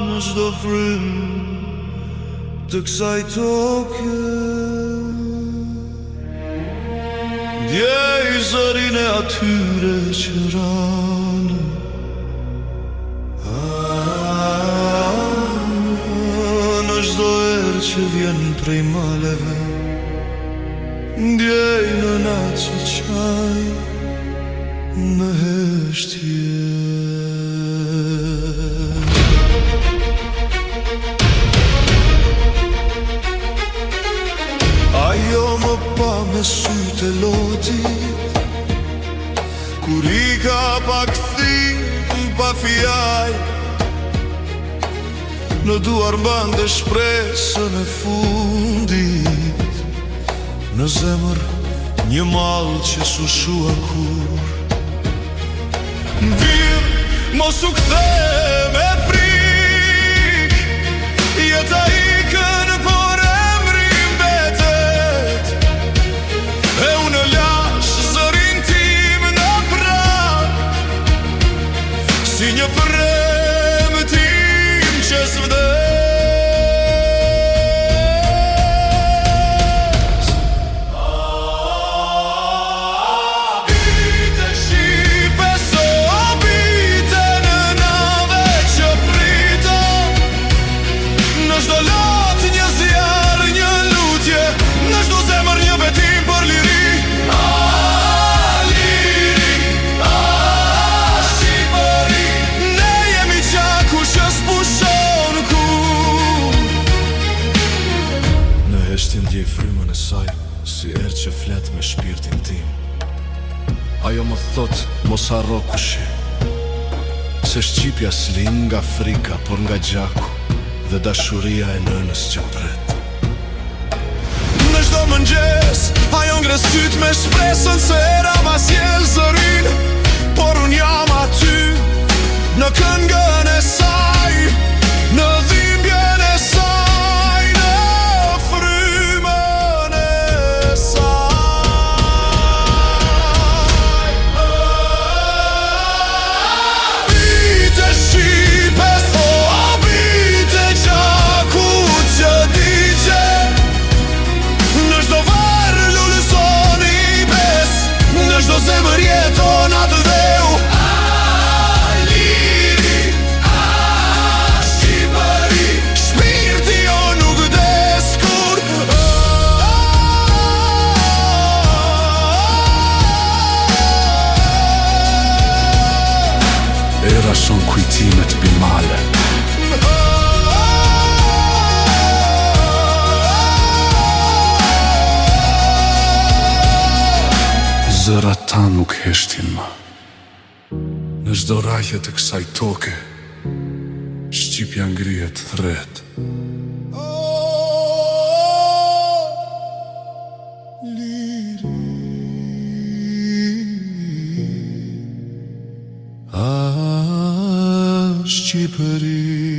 Në çdo frymë të kësaj toke ndjej zërin e atyre që ranë. Në çdo erë që vjen prej maleve ndjej në natë që qaj me heshtje. Ajo më pa me sytë e lotit kur I ka pa kthim pa fjall. Në duar mbante shpresën e fundit, në zemër një mall që s'u shua kur. N'virë mos u kthe me frik, jeta ikën por emri mbetet. E unë lash zërin tim në pran, si një premtim që s'vdes. Ndjej frymën e saj, si erë që flet me shpirtin tim. Ajo më thot, mos harro kush je, se shqipja s'lin nga frika, por nga gjaku dhe dashuria e nënës që pret. Në çdo mëngjes, ajo ngre syt me shpresën se era ma sjell zërin, por unë jam aty, në këngën e saj, në dhimbjen e saj. Zemër jeton atë dheu, liri, Shqipëri, shpirti jo nuk des kur. Era shon kujtimet bimale, zërat ta nuk heshtin ma. Në çdo raqe të kësaj toke, shqipja ngrihet thret. Liri, Shqipëri.